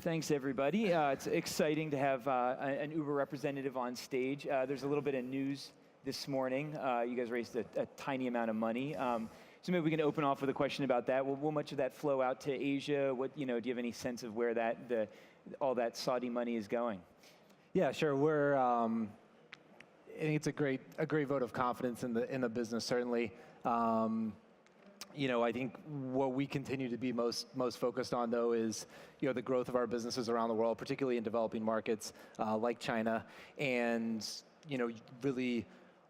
Thanks, everybody. It's exciting to have an Uber representative on stage. There's a little bit of news this morning. You guys raised a tiny amount of money. So maybe we can open off with a question about that. Will much of that flow out to Asia? What, do you have any sense of where all that Saudi money is going? Yeah, sure. I think it's a great vote of confidence in the business. Certainly, I think what we continue to be most focused on, though, is the growth of our businesses around the world, particularly in developing markets like China, and really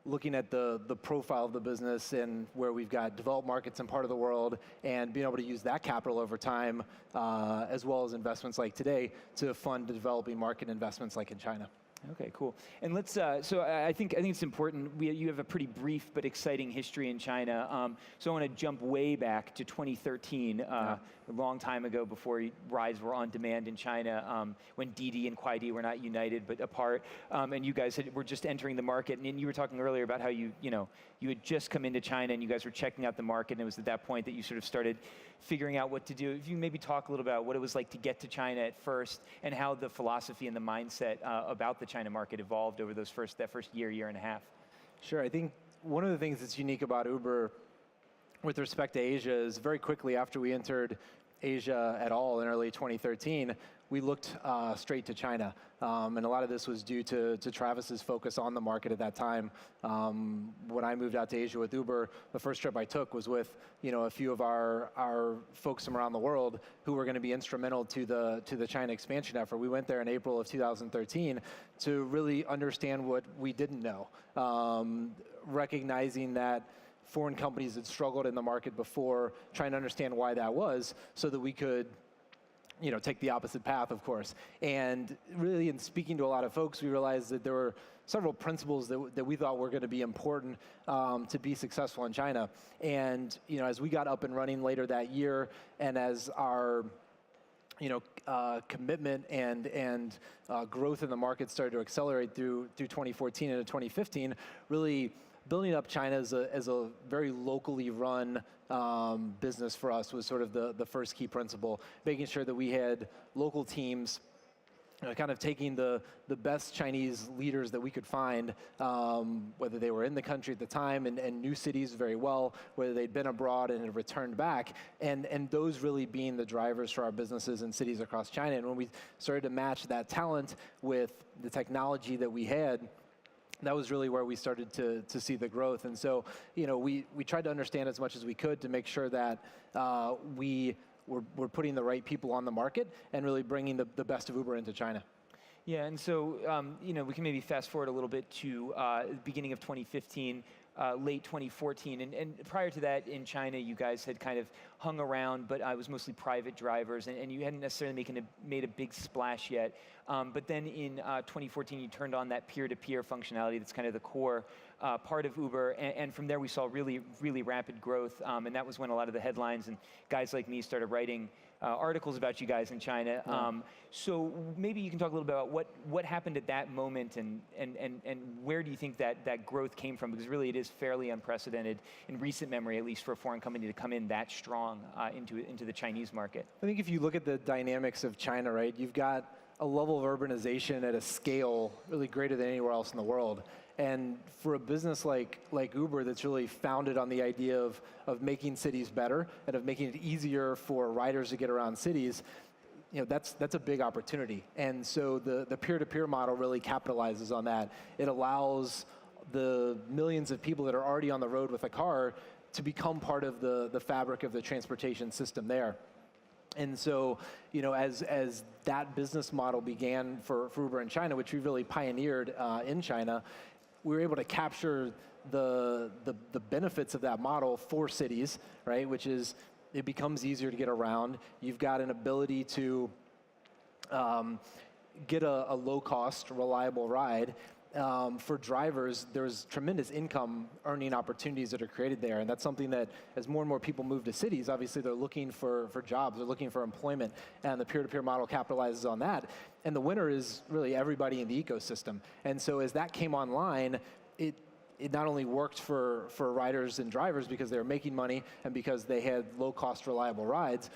looking at the profile of the business and where we've got developed markets in part of the world, and being able to use that capital over time, as well as investments like today, to fund the developing market investments like in China. Okay, cool. And let's. So I think it's important. You have a pretty brief but exciting history in China. So I want to jump way back to 2013, a long time ago, before rides were on demand in China, when Didi and Kuaidi were not united but apart, and you guys were just entering the market. And you were talking earlier about how you had just come into China and you guys were checking out the market, and it was at that point that you sort of started figuring out what to do. If you maybe talk a little about what it was like to get to China at first, and how the philosophy and the mindset about the China market evolved over that first year and a half. Sure. I think one of the things that's unique about Uber with respect to Asia is very quickly after we entered Asia at all in early 2013, we looked straight to China. And a lot of this was due to Travis's focus on the market at that time. When I moved out to Asia with Uber, the first trip I took was with a few of our folks from around the world who were going to be instrumental to the China expansion effort. We went there in April of 2013 to really understand what we didn't know, recognizing that foreign companies had struggled in the market before, trying to understand why that was, so that we could take the opposite path, of course. And really, in speaking to a lot of folks, we realized that there were several principles that we thought were going to be important to be successful in China. And as we got up and running later that year, and as our commitment and growth in the market started to accelerate through 2014 into 2015, really building up China as a very locally run business for us was sort of the first key principle, making sure that we had local teams, kind of taking the best Chinese leaders that we could find, whether they were in the country at the time and knew cities very well, whether they'd been abroad and had returned back, and those really being the drivers for our businesses in cities across China. And when we started to match that talent with the technology that we had, that was really where we started to see the growth. And so, we tried to understand as much as we could to make sure that we're putting the right people on the market and really bringing the best of Uber into China. Yeah, and so, we can maybe fast forward a little bit to the beginning of 2015, late 2014. And prior to that, in China, you guys had kind of hung around, but it was mostly private drivers, and you hadn't necessarily made a big splash yet. But then in 2014, you turned on that peer-to-peer functionality that's kind of the core part of Uber. And from there, we saw really, really rapid growth. And that was when a lot of the headlines and guys like me started writing articles about you guys in China. Yeah. So maybe you can talk a little bit about what happened at that moment, and where do you think that growth came from? Because really it is fairly unprecedented in recent memory, at least for a foreign company to come in that strong into the Chinese market. I think if you look at the dynamics of China, right, you've got a level of urbanization at a scale really greater than anywhere else in the world. And for a business like Uber that's really founded on the idea of making cities better and of making it easier for riders to get around cities, that's a big opportunity. And so the peer-to-peer model really capitalizes on that. It allows the millions of people that are already on the road with a car to become part of the fabric of the transportation system there. And so, as that business model began for Uber in China, which we really pioneered in China, we were able to capture the benefits of that model for cities, right? Which is, it becomes easier to get around. You've got an ability to get a low-cost, reliable ride. For drivers, there's tremendous income earning opportunities that are created there. And that's something that, as more and more people move to cities, obviously they're looking for jobs, they're looking for employment, and the peer-to-peer model capitalizes on that. And the winner is really everybody in the ecosystem. And so as that came online, it not only worked for riders and drivers because they were making money and because they had low-cost, reliable rides,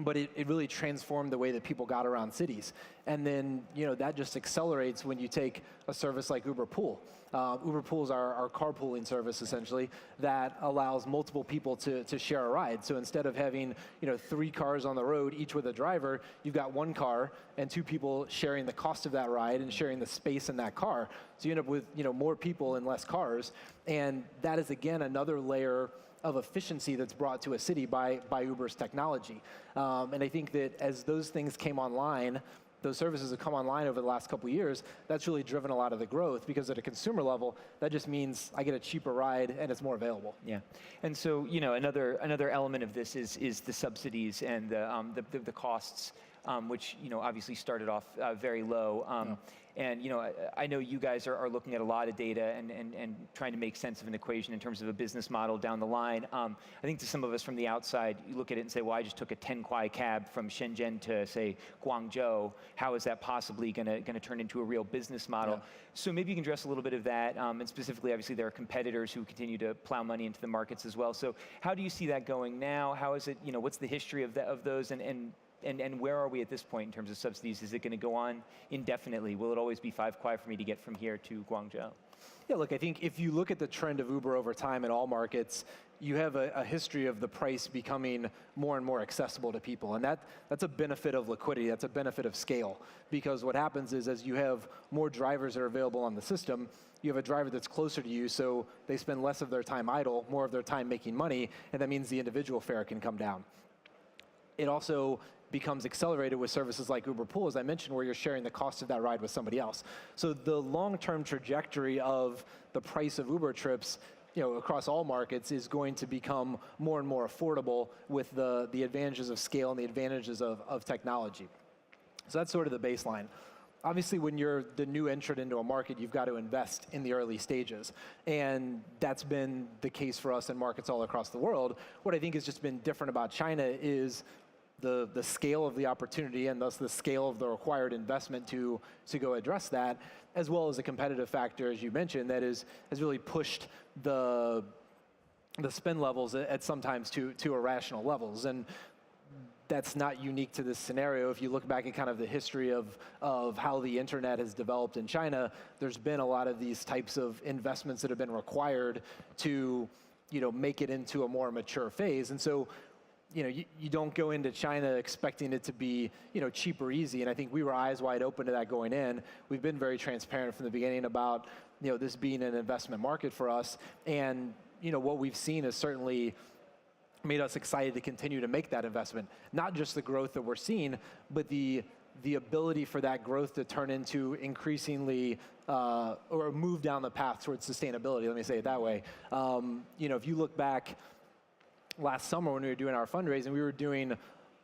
but it really transformed the way that people got around cities. And then, that just accelerates when you take a service like Uber Pool. Uber Pool is our carpooling service, essentially, that allows multiple people to share a ride. So instead of having, 3 cars on the road, each with a driver, you've got 1 car and 2 people sharing the cost of that ride and sharing the space in that car. So you end up with, more people and less cars. And that is, again, another layer of efficiency that's brought to a city by Uber's technology. And I think that as those things came online, those services have come online over the last couple of years, that's really driven a lot of the growth, because at a consumer level, that just means I get a cheaper ride and it's more available. Yeah, and so another element of this is the subsidies and the costs, which obviously started off very low. And I know you guys are looking at a lot of data and trying to make sense of an equation in terms of a business model down the line. I think to some of us from the outside, you look at it and say, well, I just took a 10 kuai cab from Shenzhen to, say, Guangzhou. How is that possibly going to turn into a real business model? Yeah. So maybe you can address a little bit of that. And specifically, obviously, there are competitors who continue to plow money into the markets as well. So how do you see that going now? How is it, what's the history of those? And where are we at this point in terms of subsidies? Is it going to go on indefinitely? Will it always be 5 kuai for me to get from here to Guangzhou? Yeah, look, I think if you look at the trend of Uber over time in all markets, you have a history of the price becoming more and more accessible to people. And that's a benefit of liquidity. That's a benefit of scale. Because what happens is, as you have more drivers that are available on the system, you have a driver that's closer to you, so they spend less of their time idle, more of their time making money, and that means the individual fare can come down. It also becomes accelerated with services like Uber Pool, as I mentioned, where you're sharing the cost of that ride with somebody else. So the long-term trajectory of the price of Uber trips, across all markets, is going to become more and more affordable with the advantages of scale and the advantages of technology. So that's sort of the baseline. Obviously, when you're the new entrant into a market, you've got to invest in the early stages. And that's been the case for us in markets all across the world. What I think has just been different about China is the scale of the opportunity, and thus the scale of the required investment to go address that, as well as a competitive factor, as you mentioned, that has really pushed the spend levels at sometimes to irrational levels. And that's not unique to this scenario. If you look back at kind of the history of how the internet has developed in China, there's been a lot of these types of investments that have been required to make it into a more mature phase. And so you don't go into China expecting it to be, cheap or easy. And I think we were eyes wide open to that going in. We've been very transparent from the beginning about, this being an investment market for us. And, what we've seen has certainly made us excited to continue to make that investment. Not just the growth that we're seeing, but the ability for that growth to turn into increasingly, or move down the path towards sustainability, let me say it that way. If you look back last summer when we were doing our fundraising, we were doing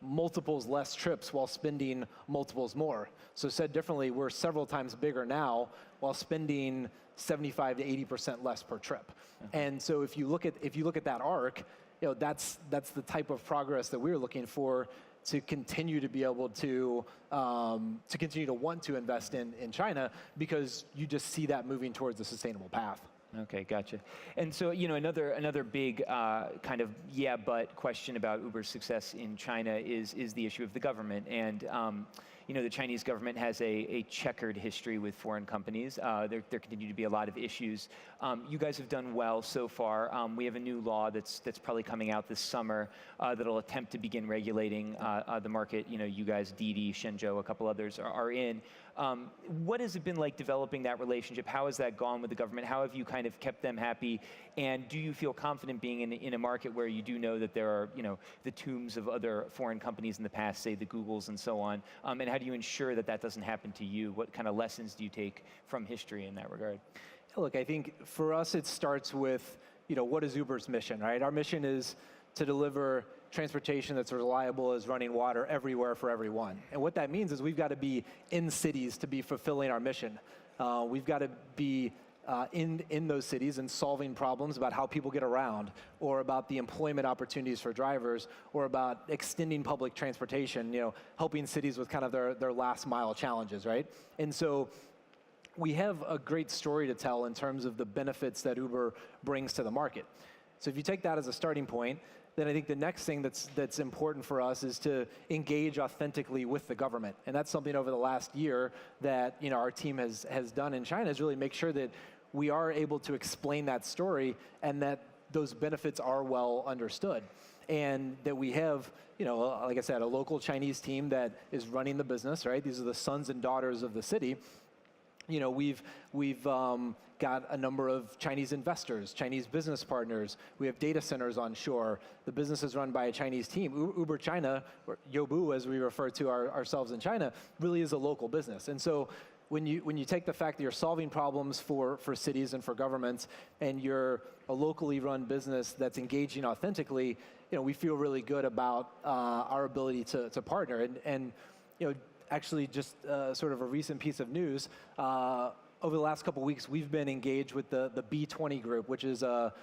multiples less trips while spending multiples more. So said differently, we're several times bigger now while spending 75 to 80% less per trip. Mm-hmm. And so if you look at that arc, that's the type of progress that we're looking for to continue to be able to continue to want to invest in China, because you just see that moving towards a sustainable path. Okay, gotcha. And so, another big kind of but question about Uber's success in China is the issue of the government. And the Chinese government has a checkered history with foreign companies. There continue to be a lot of issues. You guys have done well so far. We have a new law that's probably coming out this summer that'll attempt to begin regulating the market. You guys, Didi, Shenzhou, a couple others are in. What has it been like developing that relationship? How has that gone with the government? How have you kind of kept them happy? And do you feel confident being in a market where you do know that there are, the tombs of other foreign companies in the past, say the Googles and so on? And how do you ensure that that doesn't happen to you? What kind of lessons do you take from history in that regard? Look, I think for us it starts with, what is Uber's mission, right? Our mission is to deliver transportation that's reliable as running water everywhere for everyone. And what that means is we've got to be in cities to be fulfilling our mission. We've got to be in those cities and solving problems about how people get around, or about the employment opportunities for drivers, or about extending public transportation, helping cities with kind of their last mile challenges, right? And so we have a great story to tell in terms of the benefits that Uber brings to the market. So if you take that as a starting point, then I think the next thing that's important for us is to engage authentically with the government. And that's something over the last year that our team has done in China, is really make sure that we are able to explain that story and that those benefits are well understood. And that we have, like I said, a local Chinese team that is running the business, right? These are the sons and daughters of the city. We've got a number of Chinese investors, Chinese business partners. We have data centers on shore. The business is run by a Chinese team. Uber China, or Youbu as we refer to ourselves in China, really is a local business. And so when you take the fact that you're solving problems for cities and for governments, and you're a locally run business that's engaging authentically, we feel really good about our ability to partner. And actually, just sort of a recent piece of news. Over the last couple of weeks, we've been engaged with the B20 group, which is a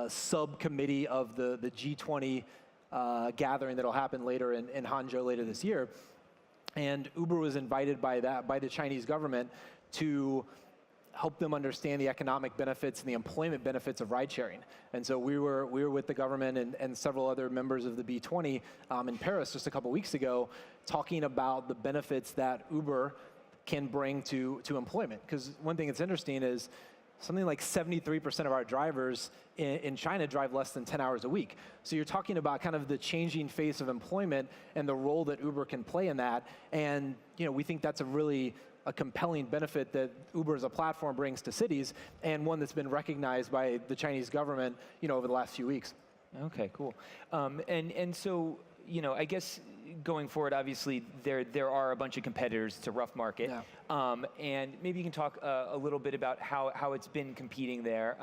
subcommittee of the G20 gathering that'll happen later in Hangzhou later this year. And Uber was invited by the Chinese government to help them understand the economic benefits and the employment benefits of ride sharing. And so we were with the government and several other members of the B20 in Paris just a couple weeks ago, talking about the benefits that Uber can bring to employment. Because one thing that's interesting is something like 73% of our drivers in China drive less than 10 hours a week. So you're talking about kind of the changing face of employment and the role that Uber can play in that. And we think that's a compelling benefit that Uber as a platform brings to cities, and one that's been recognized by the Chinese government over the last few weeks. Okay, cool. And so I guess going forward, obviously there are a bunch of competitors. It's a rough market. Yeah. And maybe you can talk a little bit about how it's been competing there.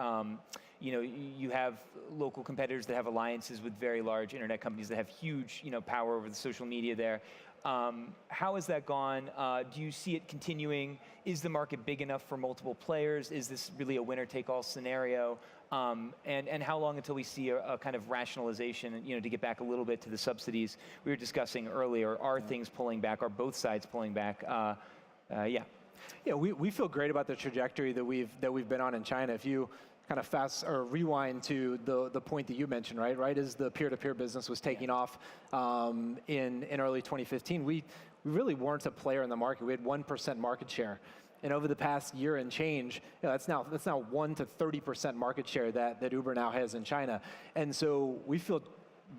You have local competitors that have alliances with very large internet companies that have huge power over the social media there. How has that gone? Do you see it continuing? Is the market big enough for multiple players? Is this really a winner-take-all scenario? And how long until we see a kind of rationalization, to get back a little bit to the subsidies we were discussing earlier? Are things pulling back? Are both sides pulling back? Yeah. Yeah, we feel great about the trajectory that we've been on in China. If you kind of rewind to the point that you mentioned, right as the peer-to-peer business was taking off in early 2015, we really weren't a player in the market. We had 1% market share. And over the past year and change, that's now 1 to 30% market share that Uber now has in China. And so we feel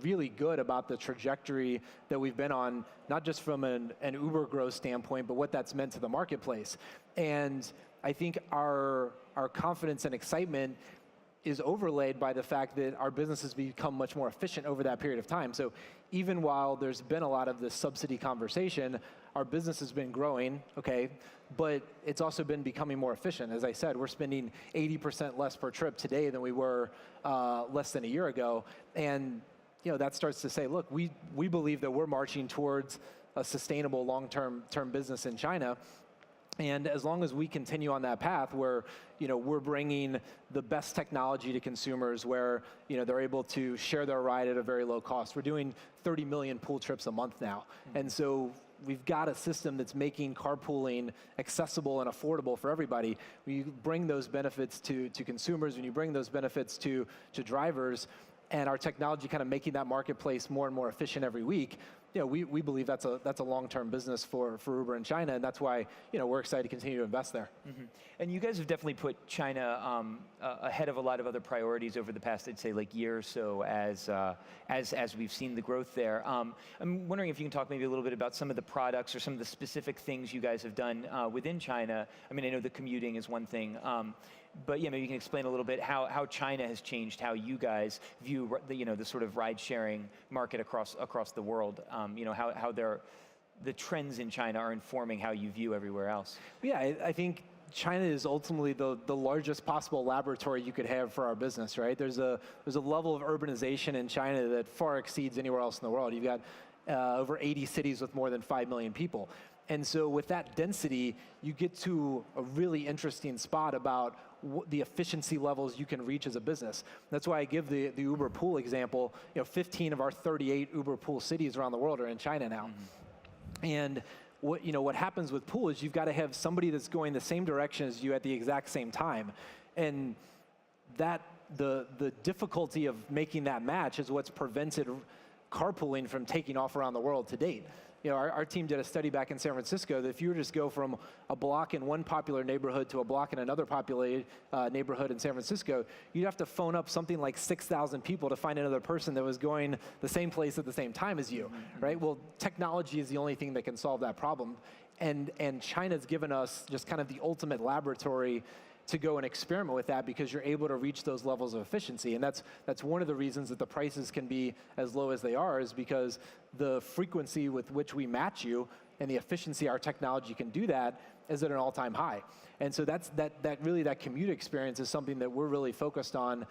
really good about the trajectory that we've been on, not just from an Uber growth standpoint, but what that's meant to the marketplace. And I think our confidence and excitement is overlaid by the fact that our business has become much more efficient over that period of time. So even while there's been a lot of this subsidy conversation, our business has been growing, okay, but it's also been becoming more efficient. As I said, we're spending 80% less per trip today than we were less than a year ago. And that starts to say, look, we believe that we're marching towards a sustainable long-term business in China. And as long as we continue on that path where, we're bringing the best technology to consumers, where, they're able to share their ride at a very low cost. We're doing 30 million pool trips a month now. Mm-hmm. And so we've got a system that's making carpooling accessible and affordable for everybody. When you bring those benefits to consumers, when you bring those benefits to drivers, and our technology kind of making that marketplace more and more efficient every week, we believe that's a long-term business for Uber in China, and that's why we're excited to continue to invest there. Mm-hmm. And you guys have definitely put China ahead of a lot of other priorities over the past, I'd say, year or so, as we've seen the growth there. I'm wondering if you can talk maybe a little bit about some of the products or some of the specific things you guys have done within China. I mean, I know the commuting is one thing. But maybe you can explain a little bit how China has changed how you guys view the sort of ride-sharing market across the world. How the trends in China are informing how you view everywhere else. Yeah, I think China is ultimately the largest possible laboratory you could have for our business, right? There's a level of urbanization in China that far exceeds anywhere else in the world. You've got over 80 cities with more than 5 million people. And so with that density, you get to a really interesting spot about the efficiency levels you can reach as a business. That's why I give the Uber Pool example. 15 of our 38 Uber Pool cities around the world are in China now. Mm-hmm. And what happens with Pool is you've got to have somebody that's going the same direction as you at the exact same time. And that the difficulty of making that match is what's prevented carpooling from taking off around the world to date. You know, our team did a study back in San Francisco that if you were to just go from a block in one popular neighborhood to a block in another popular neighborhood in San Francisco, you'd have to phone up something like 6,000 people to find another person that was going the same place at the same time as you, right? Well, technology is the only thing that can solve that problem. And China's given us just kind of the ultimate laboratory to go and experiment with that, because you're able to reach those levels of efficiency. And that's one of the reasons that the prices can be as low as they are, is because the frequency with which we match you and the efficiency our technology can do that is at an all-time high. And so that commute experience is something that we're really focused on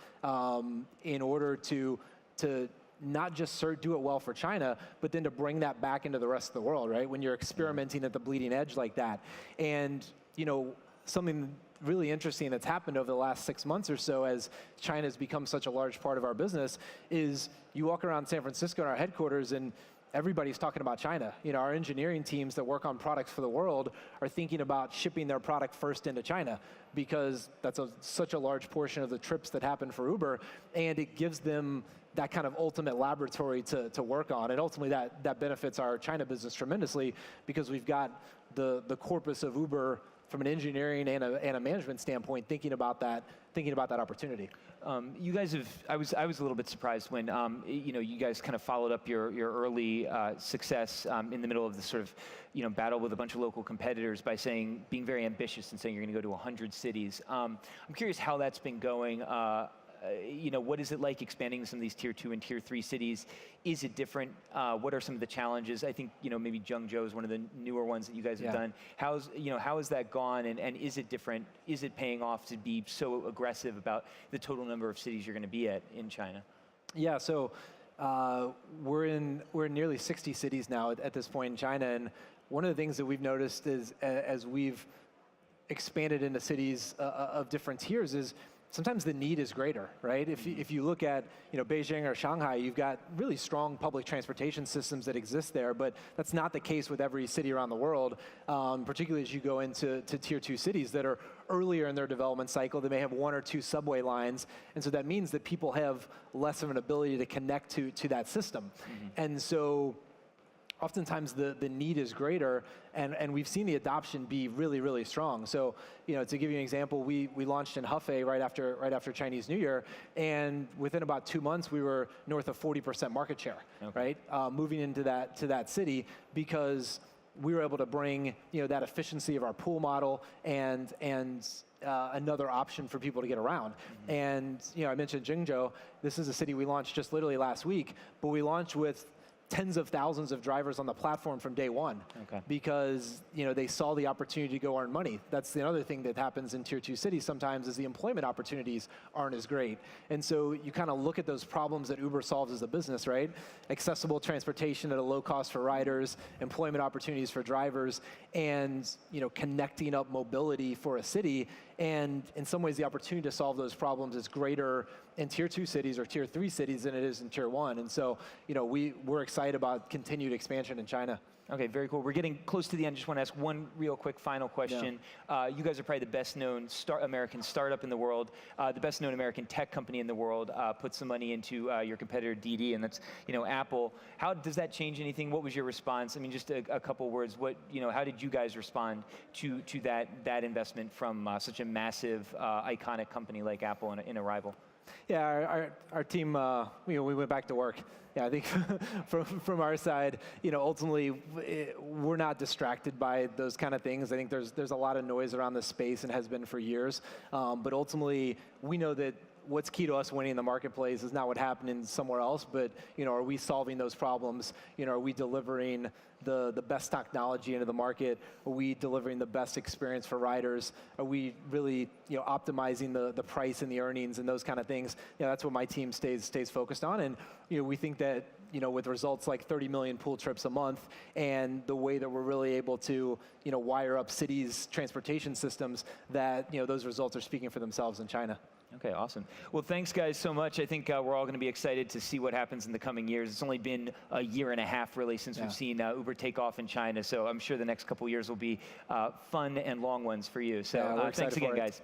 in order to not just do it well for China, but then to bring that back into the rest of the world, right? When you're experimenting at the bleeding edge like that. And, you know, something really interesting that's happened over the last 6 months or so as China has become such a large part of our business is you walk around San Francisco in our headquarters and everybody's talking about China. You know, our engineering teams that work on products for the world are thinking about shipping their product first into China, because that's such a large portion of the trips that happen for Uber, and it gives them that kind of ultimate laboratory to work on. And ultimately that benefits our China business tremendously, because we've got the corpus of Uber from an engineering and a management standpoint, thinking about that opportunity. You guys have. I was a little bit surprised when you know, you guys kind of followed up your early success in the middle of the sort of, you know, battle with a bunch of local competitors by being very ambitious and saying you're going to go to 100 cities. I'm curious how that's been going. You know, what is it like expanding to some of these tier 2 and tier 3 cities? Is it different? What are some of the challenges? I think, you know, maybe Zhengzhou is one of the newer ones that you guys have done. How has that gone, and is it different? Is it paying off to be so aggressive about the total number of cities you're going to be at in China? Yeah, so we're in nearly 60 cities now at this point in China, and one of the things that we've noticed is as we've expanded into cities of different tiers is sometimes the need is greater, right? If you look at, you know, Beijing or Shanghai, you've got really strong public transportation systems that exist there, but that's not the case with every city around the world, particularly as you go into tier 2 cities that are earlier in their development cycle. They may have 1 or 2 subway lines, and so that means that people have less of an ability to connect to that system. And so oftentimes the need is greater, and we've seen the adoption be really, really strong. So, you know, to give you an example, we launched in Hefei right after Chinese New Year, and within about 2 months we were north of 40% market share, right? Moving into that city, because we were able to bring, you know, that efficiency of our pool model and another option for people to get around. And, you know, I mentioned Zhengzhou. This is a city we launched just literally last week, but we launched with tens of thousands of drivers on the platform from day one, because, you know, they saw the opportunity to go earn money. That's the other thing that happens in tier 2 cities sometimes, is the employment opportunities aren't as great. And so you kind of look at those problems that Uber solves as a business, right? Accessible transportation at a low cost for riders, employment opportunities for drivers, and, you know, connecting up mobility for a city. And in some ways, the opportunity to solve those problems is greater in tier 2 cities or tier 3 cities than it is in tier 1. And so, you know, we're excited about continued expansion in China. Okay, very cool. We're getting close to the end. Just want to ask one real quick final question. You guys are probably the best known American startup in the world, the best known American tech company in the world. Put some money into your competitor DiDi, and that's, you know, Apple. How does that change anything? What was your response? I mean, just a couple words. What, you know, how did you guys respond to that investment from such a massive, iconic company like Apple in a rival? Yeah, our team, you know, we went back to work. Yeah, I think from our side, you know, ultimately we're not distracted by those kind of things. I think there's a lot of noise around this space and has been for years. But ultimately, we know that what's key to us winning in the marketplace is not what happened in somewhere else, but, you know, are we solving those problems? You know, are we delivering the best technology into the market? Are we delivering the best experience for riders? Are we really, you know, optimizing the price and the earnings and those kind of things? You know, that's what my team stays focused on. And, you know, we think that, you know, with results like 30 million pool trips a month and the way that we're really able to, you know, wire up cities' transportation systems, that, you know, those results are speaking for themselves in China. Okay, awesome. Well, thanks, guys, so much. I think we're all going to be excited to see what happens in the coming years. It's only been a year and a half, really, since we've seen Uber take off in China. So I'm sure the next couple years will be fun and long ones for you. So thanks again, guys.